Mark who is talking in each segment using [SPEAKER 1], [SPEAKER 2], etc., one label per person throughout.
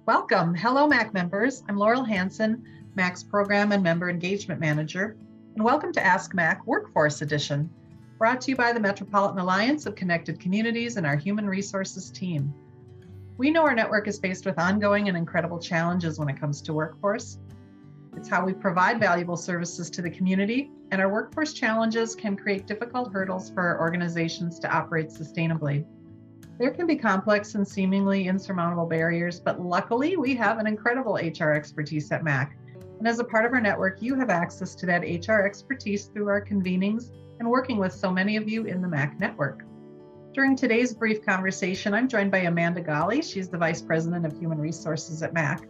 [SPEAKER 1] Welcome. Hello, MACC members. I'm Laurel Hansen, MACC's Program and Member Engagement Manager, and welcome to Ask MACC Workforce Edition, brought to you by the Metropolitan Alliance of Connected Communities and our Human Resources team. We know our network is faced with ongoing and incredible challenges when it comes to workforce. It's how we provide valuable services to the community, and our workforce challenges can create difficult hurdles for our organizations to operate sustainably. There can be complex and seemingly insurmountable barriers, but luckily we have an incredible HR expertise at MACC. And as a part of our network, you have access to that HR expertise through our convenings and working with so many of you in the MACC network. During today's brief conversation, I'm joined by Amanda Golly. She's the Vice President of Human Resources at MACC.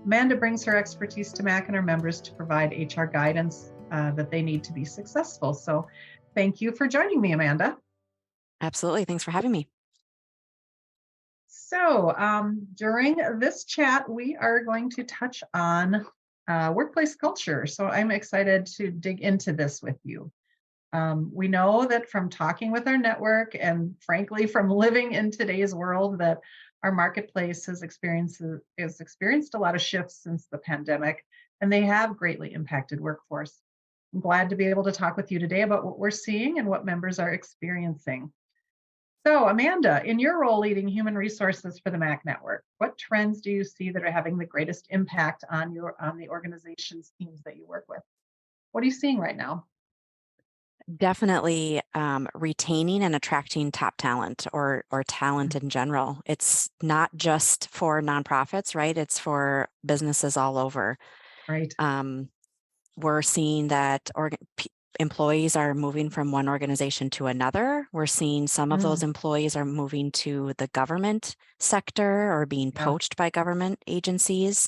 [SPEAKER 1] Amanda brings her expertise to MACC and our members to provide HR guidance that they need to be successful. So thank you for joining me, Amanda.
[SPEAKER 2] Absolutely. Thanks for having me.
[SPEAKER 1] So during this chat, we are going to touch on workplace culture. So I'm excited to dig into this with you. We know that from talking with our network and frankly, from living in today's world, that our marketplace has experienced a lot of shifts since the pandemic, and they have greatly impacted workforce. I'm glad to be able to talk with you today about what we're seeing and what members are experiencing. So, Amanda, in your role leading human resources for the MACC network, what trends do you see that are having the greatest impact on the organization's teams that you work with? What are you seeing right now?
[SPEAKER 2] Definitely retaining and attracting top talent or talent in general. It's not just for nonprofits, right? It's for businesses all over.
[SPEAKER 1] Right.
[SPEAKER 2] We're seeing that employees are moving from one organization to another. We're seeing some of those employees are moving to the government sector or being poached by government agencies.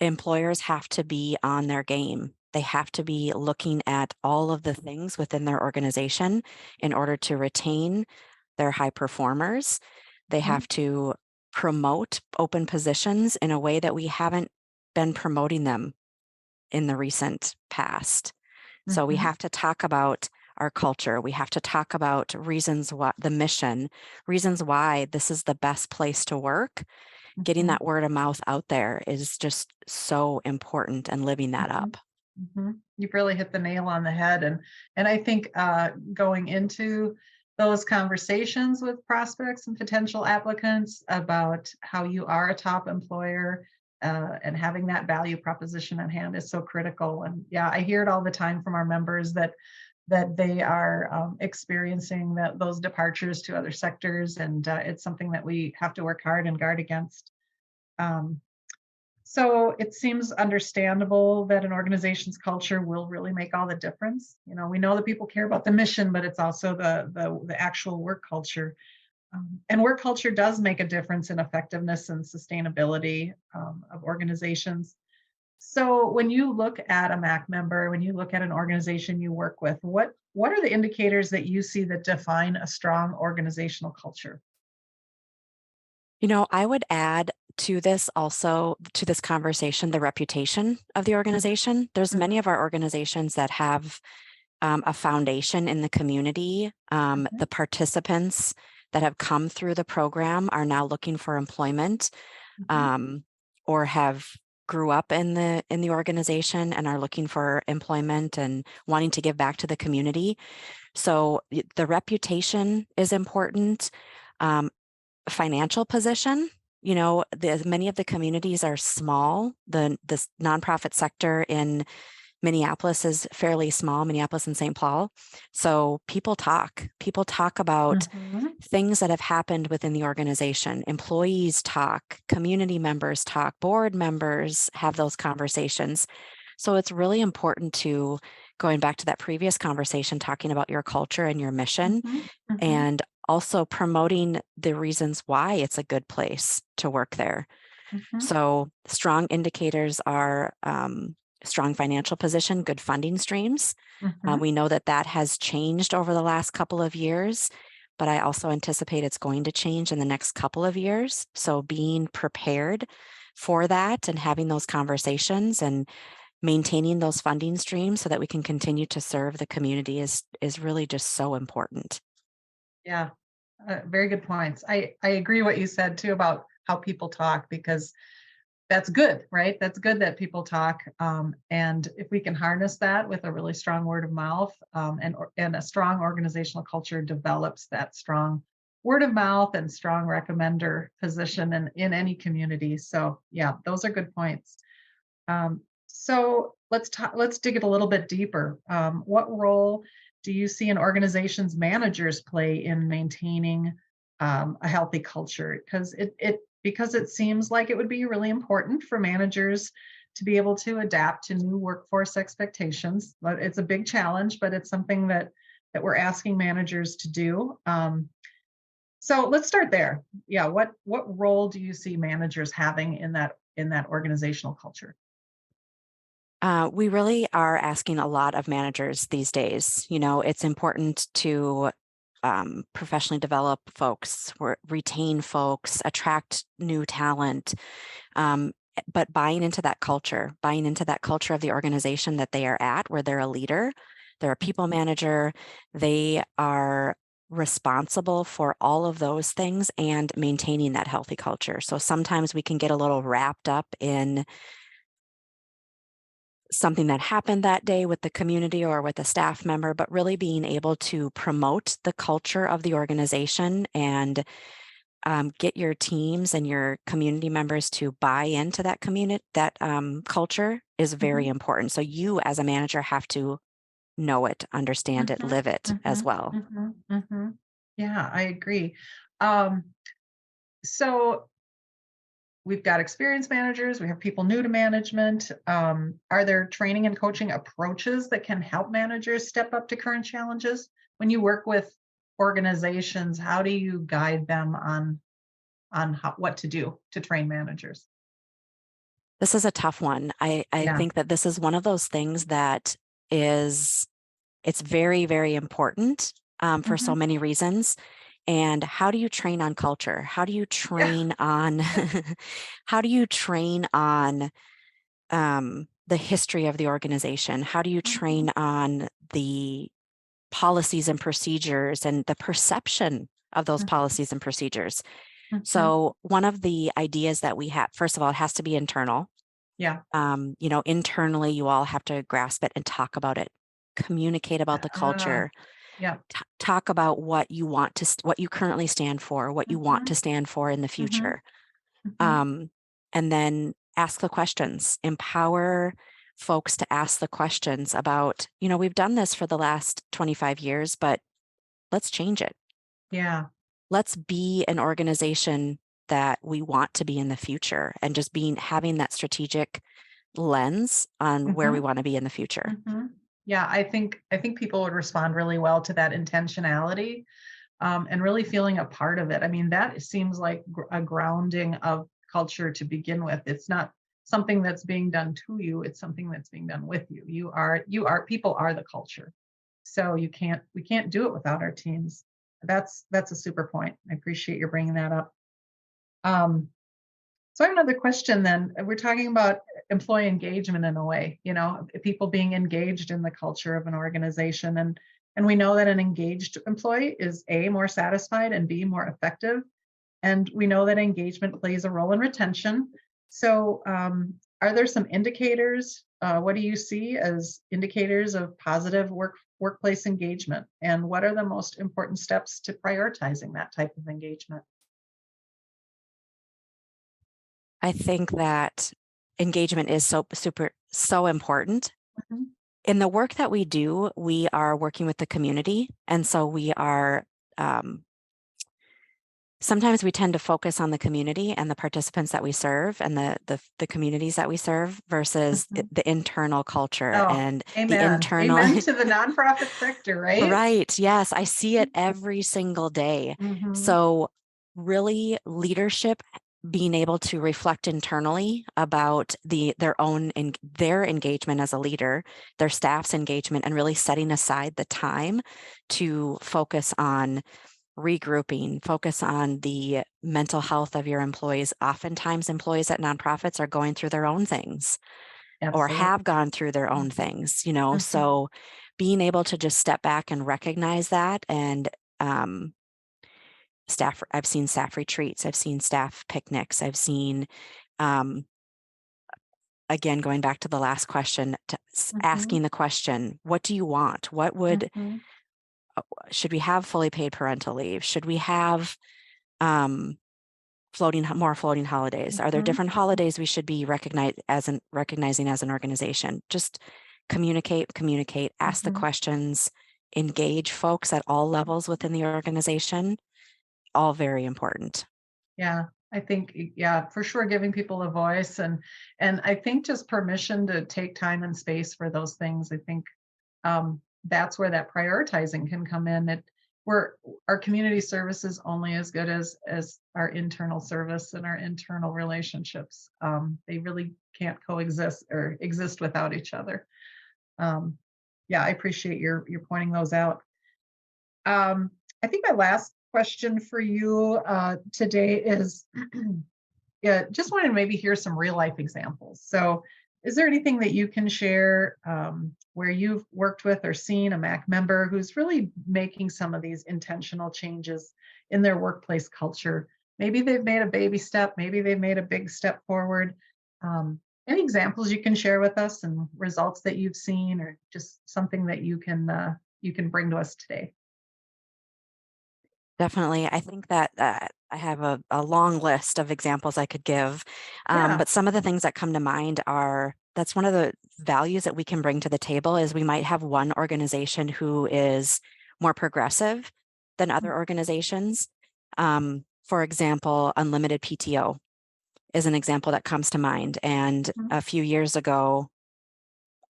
[SPEAKER 2] Employers have to be on their game. They have to be looking at all of the things within their organization in order to retain their high performers. They have to promote open positions in a way that we haven't been promoting them in the recent past. So we have to talk about our culture. We have to talk about reasons why the mission, reasons why this is the best place to work. Getting that word of mouth out there is just so important and living that up.
[SPEAKER 1] You've really hit the nail on the head. And I think going into those conversations with prospects and potential applicants about how you are a top employer and having that value proposition at hand is so critical. And yeah, I hear it all the time from our members that they are experiencing those departures to other sectors, and it's something that we have to work hard and guard against. So it seems understandable that an organization's culture will really make all the difference. You know, we know that people care about the mission, but it's also the actual work culture. And work culture does make a difference in effectiveness and sustainability of organizations. So when you look at a MACC member, when you look at an organization you work with, what are the indicators that you see that define a strong organizational culture?
[SPEAKER 2] You know, I would add to this conversation, the reputation of the organization. There's many of our organizations that have a foundation in the community. The participants that have come through the program are now looking for employment or have grew up in the organization and are looking for employment and wanting to give back to the community. So the reputation is important. Financial position, you know, many of the communities are small. The nonprofit sector in Minneapolis is fairly small, Minneapolis and St. Paul. So people talk about things that have happened within the organization. Employees talk, community members talk, board members have those conversations. So it's really important to, going back to that previous conversation, talking about your culture and your mission, and also promoting the reasons why it's a good place to work there. So strong indicators are strong financial position, good funding streams. We know that has changed over the last couple of years, but I also anticipate it's going to change in the next couple of years. So being prepared for that and having those conversations and maintaining those funding streams so that we can continue to serve the community is really just so important.
[SPEAKER 1] Yeah, Very good points. I agree what you said too about how people talk, because that's good, right? That's good that people talk. And if we can harness that with a really strong word of mouth, and a strong organizational culture develops that strong word of mouth and strong recommender position in any community. So yeah, those are good points. So let's dig it a little bit deeper. What role do you see an organization's managers play in maintaining a healthy culture? Because it seems like it would be really important for managers to be able to adapt to new workforce expectations. But it's a big challenge, but it's something that we're asking managers to do. So let's start there. Yeah, what role do you see managers having in that organizational culture?
[SPEAKER 2] We really are asking a lot of managers these days. It's important to professionally develop folks, retain folks, attract new talent, but buying into that culture of the organization that they are at, where they're a leader, they're a people manager, they are responsible for all of those things and maintaining that healthy culture. So sometimes we can get a little wrapped up in something that happened that day with the community or with a staff member, but really being able to promote the culture of the organization and get your teams and your community members to buy into that culture is very
[SPEAKER 1] Mhm.
[SPEAKER 2] important. So you as a manager have to know it, understand it,
[SPEAKER 1] Mhm,
[SPEAKER 2] live it as
[SPEAKER 1] mhm,
[SPEAKER 2] well.
[SPEAKER 1] mhm, mhm. Yeah, I agree. Um, so we've got experienced managers, we have people new to management. Are there training and coaching approaches that can help managers step up to current challenges? When you work with organizations, how do you guide them on what to do to train managers?
[SPEAKER 2] This is a tough one. I
[SPEAKER 1] Yeah.
[SPEAKER 2] think that this is one of those things that it's very, very important for so
[SPEAKER 1] Mhm.
[SPEAKER 2] many reasons. And how do you train on culture? How do you
[SPEAKER 1] Yeah.
[SPEAKER 2] train on how do you train on the history of the organization? How do you
[SPEAKER 1] Mhm,
[SPEAKER 2] train on the policies and procedures and the perception of those
[SPEAKER 1] mhm,
[SPEAKER 2] policies and procedures?
[SPEAKER 1] mhm.
[SPEAKER 2] So one of the ideas that we have, first of all, it has to be internal.
[SPEAKER 1] Yeah.
[SPEAKER 2] Internally, you all have to grasp it and talk about it, communicate about the
[SPEAKER 1] Uh,
[SPEAKER 2] culture,
[SPEAKER 1] yeah.
[SPEAKER 2] talk about what you want what you currently stand for, what you want to
[SPEAKER 1] Mhm,
[SPEAKER 2] stand for in the
[SPEAKER 1] mhm,
[SPEAKER 2] future.
[SPEAKER 1] mhm.
[SPEAKER 2] Um, and then ask the questions, empower folks to ask the questions about, we've done this for the last 25 years, but let's change it.
[SPEAKER 1] Yeah.
[SPEAKER 2] Let's be an organization that we want to be in the future and just having that strategic lens on where we
[SPEAKER 1] Mhm.
[SPEAKER 2] want to be in the future.
[SPEAKER 1] Mhm. Yeah, I think people would respond really well to that intentionality, and really feeling a part of it. I mean, that seems like a grounding of culture to begin with. It's not something that's being done to you; it's something that's being done with you. People are the culture. So we can't do it without our teams. That's a super point. I appreciate you bringing that up. Um, so I have another question then. We're talking about employee engagement in a way, people being engaged in the culture of an organization. And we know that an engaged employee is A, more satisfied, and B, more effective. And we know that engagement plays a role in retention. So are there some indicators? What do you see as indicators of positive workplace engagement? And what are the most important steps to prioritizing that type of engagement?
[SPEAKER 2] I think that engagement is so important.
[SPEAKER 1] Mhm.
[SPEAKER 2] In the work that we do, we are working with the community. And so we are, sometimes we tend to focus on the community and the participants that we serve and the communities that we serve versus
[SPEAKER 1] Mhm.
[SPEAKER 2] the internal culture
[SPEAKER 1] Oh,
[SPEAKER 2] and the
[SPEAKER 1] amen.
[SPEAKER 2] internal.
[SPEAKER 1] Amen to the nonprofit sector, right?
[SPEAKER 2] Right. Yes. I see it every single day.
[SPEAKER 1] Mhm.
[SPEAKER 2] So, really, leadership being able to reflect internally about their engagement as a leader, their staff's engagement, and really setting aside the time to focus on regrouping, focus on the mental health of your employees. Oftentimes, employees at nonprofits are going through their own things or
[SPEAKER 1] Absolutely.
[SPEAKER 2] have gone through their own
[SPEAKER 1] Mhm.
[SPEAKER 2] things.
[SPEAKER 1] Mhm.
[SPEAKER 2] So being able to just step back and recognize that and um, I've seen staff retreats, I've seen staff picnics, I've seen, again, going back to the last question, asking the question, what do you want? What would, should we have fully paid parental leave? Should we have more floating holidays? Are there different holidays we should be recognizing as an organization? Just communicate, ask the questions, engage folks at all levels within the organization, all very important.
[SPEAKER 1] Yeah, I think, yeah, for sure, giving people a voice, and I think just permission to take time and space for those things. I think that's where that prioritizing can come in. Our community service is only as good as our internal service and our internal relationships. They really can't coexist or exist without each other. Yeah, I appreciate your pointing those out. I think my last question for you today is, yeah, just wanted to maybe hear some real life examples. So is there anything that you can share where you've worked with or seen a MACC member who's really making some of these intentional changes in their workplace culture? Maybe they've made a baby step, maybe they've made a big step forward. Any examples you can share with us and results that you've seen, or just something that you can bring to us today?
[SPEAKER 2] Definitely. I think that I have a long list of examples I could give,
[SPEAKER 1] Yeah.
[SPEAKER 2] but some of the things that come to mind are, that's one of the values that we can bring to the table is we might have one organization who is more progressive than other organizations. For example, unlimited PTO is an example that comes to mind. And a few years ago,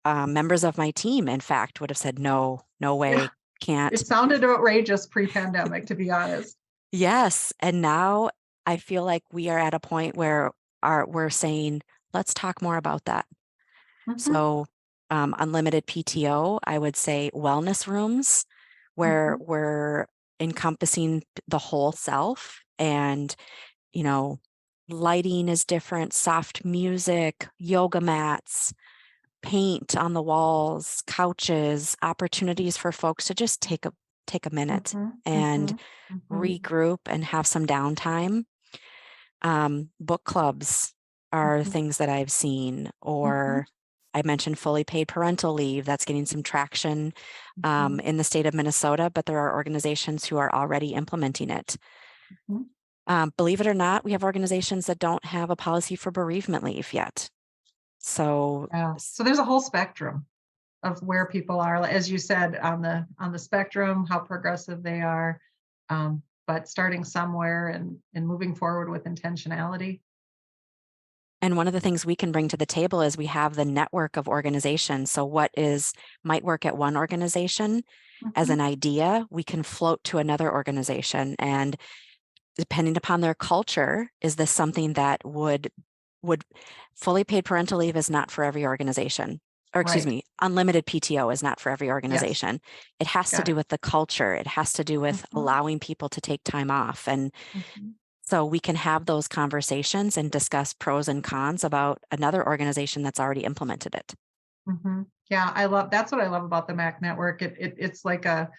[SPEAKER 2] members of my team, in fact, would have said, no way,
[SPEAKER 1] Yeah.
[SPEAKER 2] can't.
[SPEAKER 1] It sounded outrageous pre-pandemic, to be honest.
[SPEAKER 2] Yes. And now I feel like we are at a point where we're saying, let's talk more about that. So unlimited PTO, I would say wellness rooms where we're encompassing the whole self, and, lighting is different, soft music, yoga mats, paint on the walls, couches, opportunities for folks to just take a minute and regroup and have some downtime. Book clubs are things that I've seen, or I mentioned fully paid parental leave. That's getting some traction in the state of Minnesota, but there are organizations who are already implementing it. Believe it or not, we have organizations that don't have a policy for bereavement leave yet. So,
[SPEAKER 1] so there's a whole spectrum of where people are, as you said, on the spectrum, how progressive they are, but starting somewhere and moving forward with intentionality.
[SPEAKER 2] And one of the things we can bring to the table is we have the network of organizations. So what might work at one organization as an idea, we can float to another organization. And depending upon their culture, is this something that would fully paid parental leave is not for every organization, or excuse me, unlimited PTO is not for every organization. It has to do with the culture. It has to do with allowing people to take time off. And so we can have those conversations and discuss pros and cons about another organization that's already implemented it.
[SPEAKER 1] Yeah, that's what I love about the MACC network. It's like a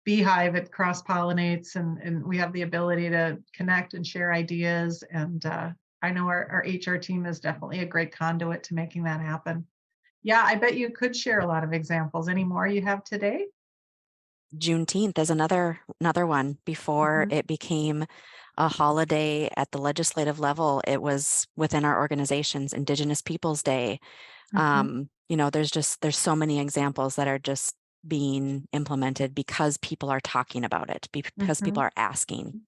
[SPEAKER 1] beehive. It cross pollinates, and we have the ability to connect and share ideas. And I know our HR team is definitely a great conduit to making that happen. Yeah, I bet you could share a lot of examples. Any more you have today?
[SPEAKER 2] Juneteenth is another one. Before it became a holiday at the legislative level, it was within our organizations, Indigenous Peoples Day. There's so many examples that are just being implemented because people are talking about it, because people are asking.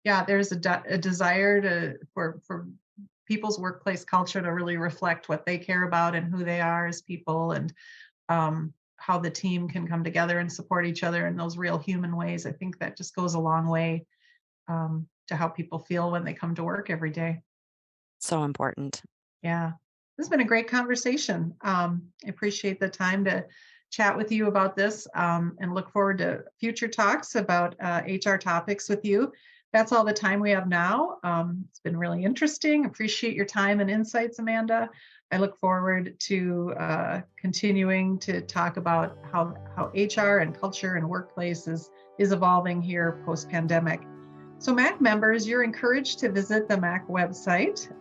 [SPEAKER 1] Yeah, there's a desire for people's workplace culture to really reflect what they care about and who they are as people, and how the team can come together and support each other in those real human ways. I think that just goes a long way to how people feel when they come to work every day.
[SPEAKER 2] So important.
[SPEAKER 1] Yeah, this has been a great conversation. I appreciate the time to chat with you about this, and look forward to future talks about HR topics with you. That's all the time we have now. It's been really interesting. Appreciate your time and insights, Amanda. I look forward to continuing to talk about how HR and culture and workplace is is evolving here post-pandemic. So MACC members, you're encouraged to visit the MACC website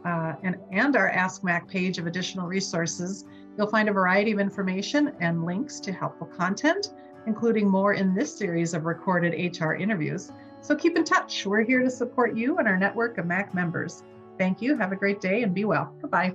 [SPEAKER 1] and our Ask MACC page of additional resources. You'll find a variety of information and links to helpful content, including more in this series of recorded HR interviews. So keep in touch. We're here to support you and our network of MACC members. Thank you. Have a great day and be well. Goodbye.